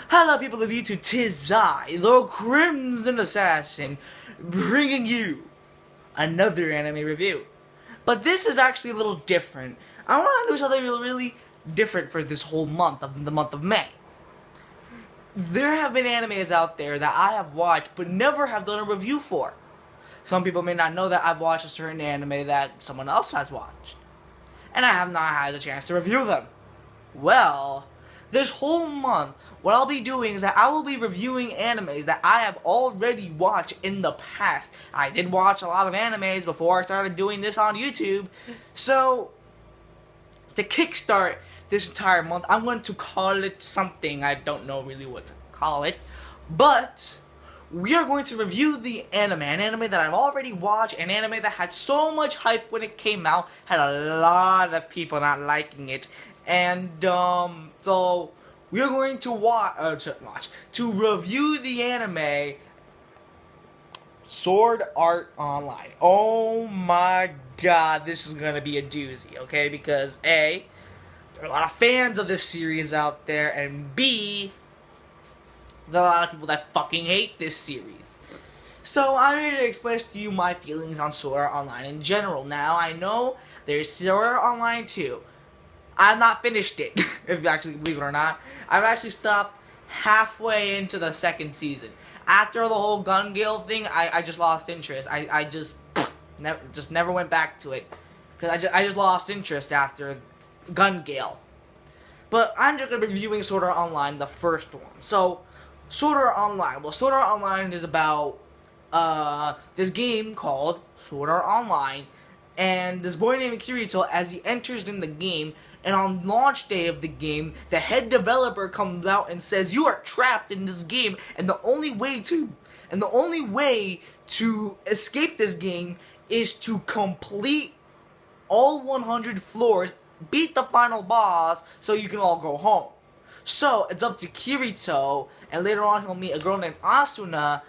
Hello people of YouTube, 'tis I, the Crimson Assassin, bringing you another anime review. But this is actually a little different. I want to do something really different for this whole month, of the month of May. There have been animes out there that I have watched but never have done a review for. Some people may not know that I've watched a certain anime that someone else has watched, and I have not had a chance to review them. Well, this whole month, what I'll be doing is that I will be reviewing animes that I have already watched in the past. I did watch a lot of animes before I started doing this on YouTube. So, to kickstart this entire month, I'm going to call it something. I don't know really what to call it. But we are going to review the an anime that I've already watched, an anime that had so much hype when it came out, had a lot of people not liking it. And so we are going to review the anime Sword Art Online. Oh my god, this is gonna be a doozy, okay? Because A, there are a lot of fans of this series out there, and B, there are a lot of people that fucking hate this series. So I'm here to express to you my feelings on Sword Art Online in general. Now, I know there's Sword Art Online 2. I've not finished it, if you actually believe it or not. I've actually stopped halfway into the second season. After the whole Gun Gale thing, I just lost interest. I just never went back to it. Because I just lost interest after Gun Gale. But I'm just going to be reviewing Sword Art Online, the first one. So, Sword Art Online. Well, Sword Art Online is about this game called Sword Art Online. And this boy named Kirito, as he enters in the game, and on launch day of the game, the head developer comes out and says, "You are trapped in this game, and the only way to escape this game is to complete all 100 floors, beat the final boss, so you can all go home." So it's up to Kirito, and later on he'll meet a girl named Asuna,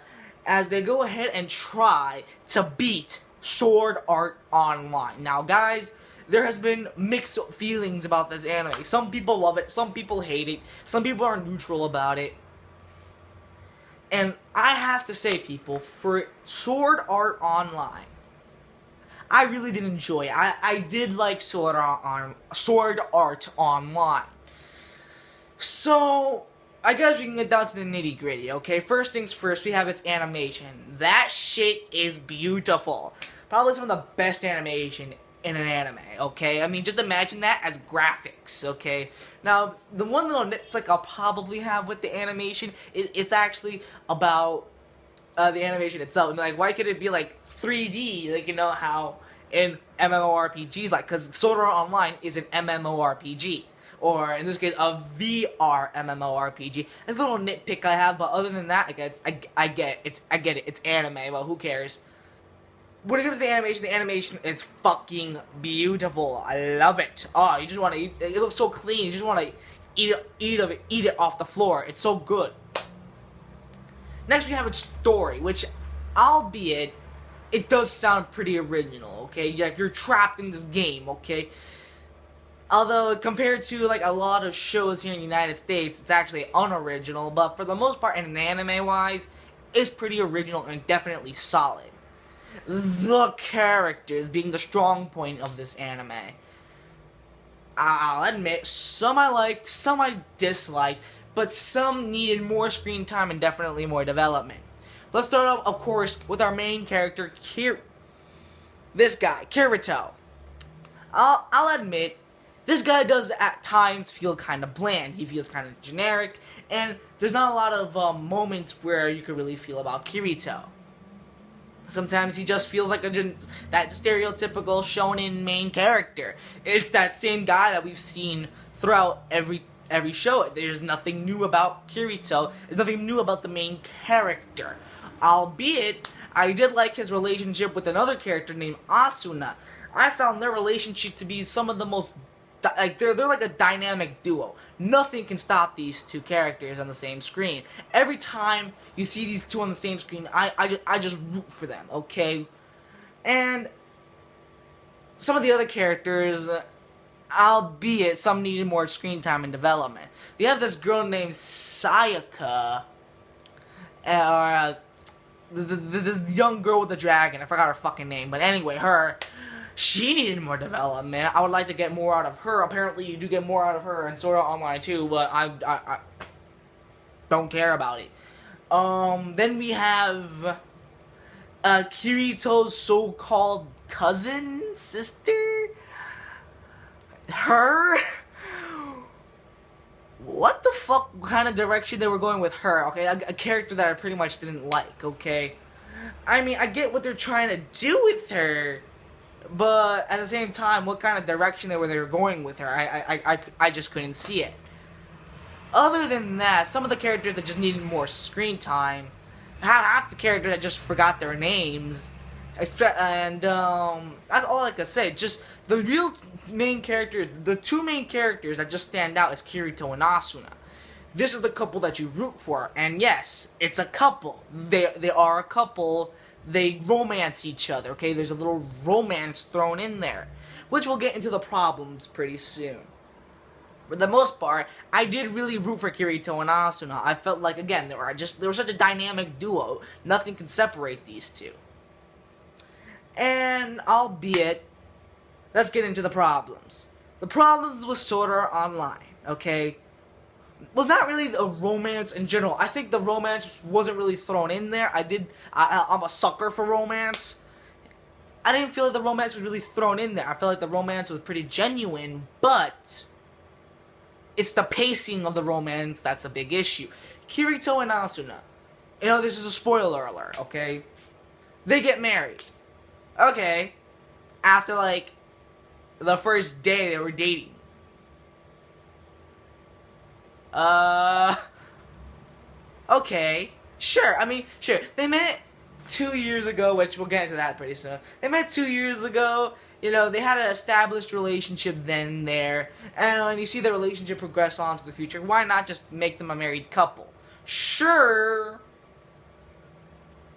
as they go ahead and try to beat Sword Art Online. Now, guys, there has been mixed feelings about this anime. Some people love it, some people hate it, some people are neutral about it. And I have to say, people, for Sword Art Online, I really did enjoy it. I did like Sword Art Online. So, I guess we can get down to the nitty gritty, okay? First things first, we have its animation. That shit is beautiful. Probably some of the best animation in an anime, okay? I mean, just imagine that as graphics, okay? Now, the one little nitpick I'll probably have with the animation, it's actually about the animation itself. I mean, like, why could it be, like, 3D? Like, you know how in MMORPGs, like, because Sword Art Online is an MMORPG. Or, in this case, a VR MMORPG. That's a little nitpick I have, but other than that, I get it. It's anime, but who cares? When it comes to the animation is fucking beautiful. I love it. Oh, you just want to eat. It looks so clean. You just want to eat it off the floor. It's so good. Next, we have its story, which, albeit, it does sound pretty original. Okay, you're trapped in this game. Okay. Although, compared to, like, a lot of shows here in the United States, it's actually unoriginal, but for the most part, in an anime-wise, it's pretty original and definitely solid. The characters being the strong point of this anime. I'll admit, some I liked, some I disliked, but some needed more screen time and definitely more development. Let's start off, of course, with our main character, this guy, Kirito. I'll admit, this guy does at times feel kind of bland. He feels kind of generic, and there's not a lot of moments where you can really feel about Kirito. Sometimes he just feels like that stereotypical shonen main character. It's that same guy that we've seen throughout every show. There's nothing new about Kirito. There's nothing new about the main character. Albeit, I did like his relationship with another character named Asuna. I found their relationship to be some of the most, like, they're like a dynamic duo. Nothing can stop these two characters on the same screen. Every time you see these two on the same screen, I just root for them, okay? And some of the other characters, albeit some needed more screen time and development. You have this girl named Sayaka, or this young girl with the dragon. I forgot her fucking name, but anyway, her. She needed more development. I would like to get more out of her. Apparently, you do get more out of her in Sword Art Online too, but I don't care about it. Then we have Kirito's so-called cousin, sister. Her. What the fuck kind of direction they were going with her? Okay, a character that I pretty much didn't like. Okay, I mean, I get what they're trying to do with her. But at the same time, what kind of direction they were going with her, I just couldn't see it. Other than that, some of the characters that just needed more screen time, half the characters that just forgot their names, and that's all I can say. Just the real main characters, the two main characters that just stand out is Kirito and Asuna. This is the couple that you root for, and yes, it's a couple. They are a couple. They romance each other, okay? There's a little romance thrown in there, which we'll get into the problems pretty soon. For the most part, I did really root for Kirito and Asuna. I felt like, again, they were such a dynamic duo. Nothing could separate these two. And, albeit, let's get into the problems. The problems with Sword Art Online, okay? Was not really a romance in general. I think the romance wasn't really thrown in there. I'm a sucker for romance. I didn't feel like the romance was really thrown in there. I felt like the romance was pretty genuine, but it's the pacing of the romance that's a big issue. Kirito and Asuna. You know, this is a spoiler alert, okay? They get married. Okay. After, like, the first day they were dating. Okay. Sure, I mean, sure. They met 2 years ago, which we'll get into that pretty soon. They met 2 years ago. You know, they had an established relationship then there. And when you see the relationship progress on to the future, why not just make them a married couple? Sure.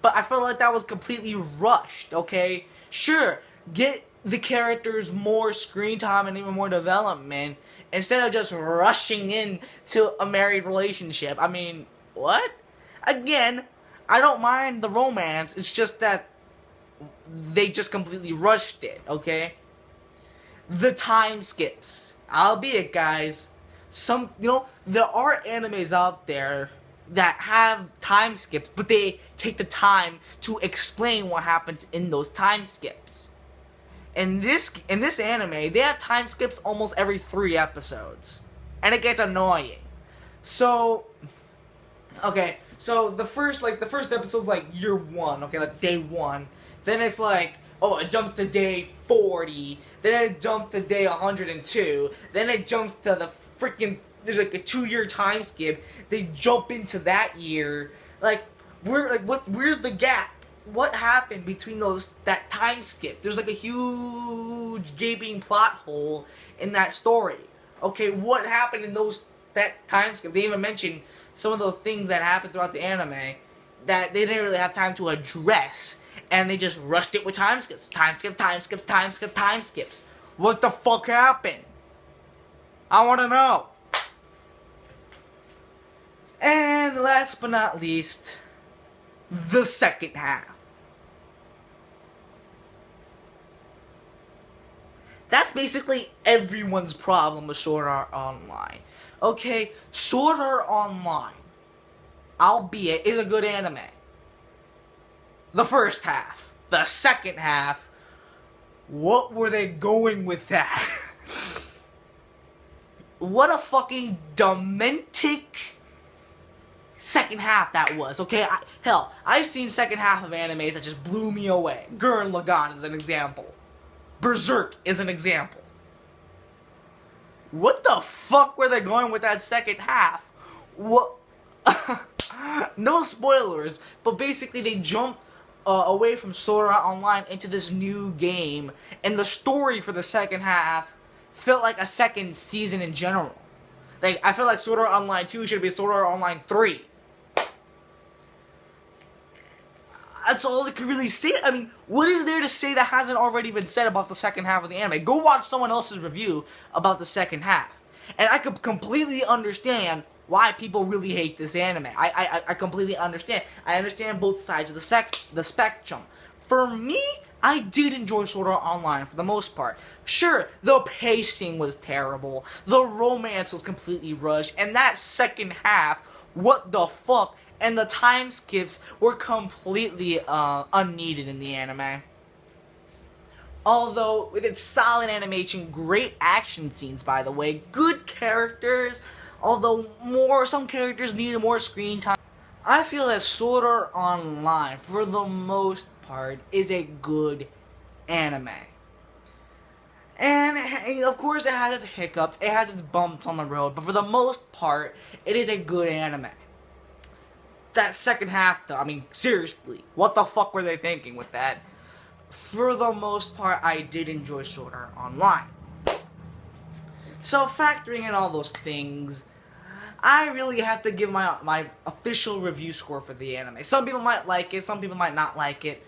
But I felt like that was completely rushed, okay? Sure, get the characters more screen time and even more development instead of just rushing into a married relationship. I mean, what? Again, I don't mind the romance, it's just that they just completely rushed it, okay? The time skips. Albeit, guys, there are animes out there that have time skips, but they take the time to explain what happens in those time skips. In this anime, they have time skips almost every 3 episodes. And it gets annoying. So, okay, so the first episode's like year 1, okay, like day 1. Then it's like, oh, it jumps to day 40. Then it jumps to day 102. Then it jumps to the freaking, there's like a 2-year time skip. They jump into that year. Like, where's the gap? What happened between that time skip? There's like a huge gaping plot hole in that story. Okay, what happened in that time skip? They even mentioned some of those things that happened throughout the anime that they didn't really have time to address, and they just rushed it with time skips. Time skip, time skip, time skip, time skips. What the fuck happened? I want to know. And last but not least, the second half. That's basically everyone's problem with Sword Art Online. Okay, Sword Art Online, albeit, is a good anime. The first half. The second half, what were they going with that? What a fucking dementic second half that was, okay? Hell, I've seen second half of animes that just blew me away. Gurren Lagann is an example. Berserk is an example. What the fuck were they going with that second half? What? No spoilers, but basically they jump away from Sword Art Online into this new game, and the story for the second half felt like a second season in general. Like, I feel like Sword Art Online 2 should be Sword Art Online 3. That's all I could really say. I mean, what is there to say that hasn't already been said about the second half of the anime? Go watch someone else's review about the second half. And I could completely understand why people really hate this anime. I completely understand. I understand both sides of the spectrum. For me, I did enjoy Sword Art Online for the most part. Sure, the pacing was terrible. The romance was completely rushed. And that second half, what the fuck? And the time skips were completely unneeded in the anime. Although, with its solid animation, great action scenes, by the way, good characters, although some characters needed more screen time. I feel that Sword Art Online, for the most part, is a good anime. And of course it has its hiccups, it has its bumps on the road, but for the most part, it is a good anime. That second half, though, I mean, seriously, what the fuck were they thinking with that? For the most part, I did enjoy Sword Art Online. So, factoring in all those things, I really have to give my official review score for the anime. Some people might like it, some people might not like it.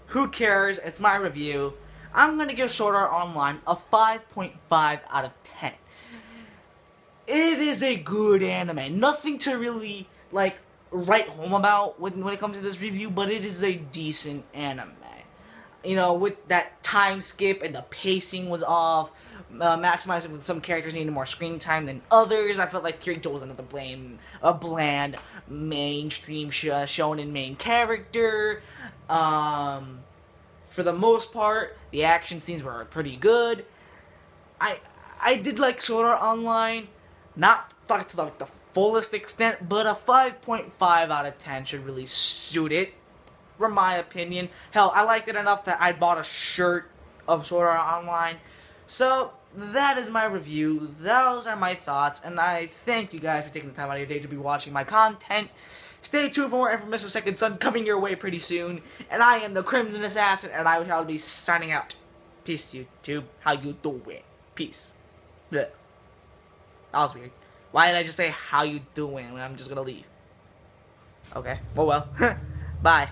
Who cares? It's my review. I'm gonna give Sword Art Online a 5.5 out of 10. It is a good anime. Nothing to really, like, write home about when it comes to this review, but it is a decent anime. You know, with that time skip and the pacing was off, maximizing with some characters needing more screen time than others. I felt like Kirito was another bland mainstream shonen main character. For the most part, the action scenes were pretty good. I did like Sword Art Online, not to like the fullest extent, but a 5.5 out of 10 should really suit it, from my opinion. Hell, I liked it enough that I bought a shirt of Sword Art Online. So, that is my review. Those are my thoughts, and I thank you guys for taking the time out of your day to be watching my content. Stay tuned for more info from Mr. Second Son coming your way pretty soon. And I am the Crimson Assassin, and I shall be signing out. Peace, YouTube. How you doing? Peace. That was weird. Why did I just say how you doing when I'm just gonna leave? Okay. Oh well. Bye.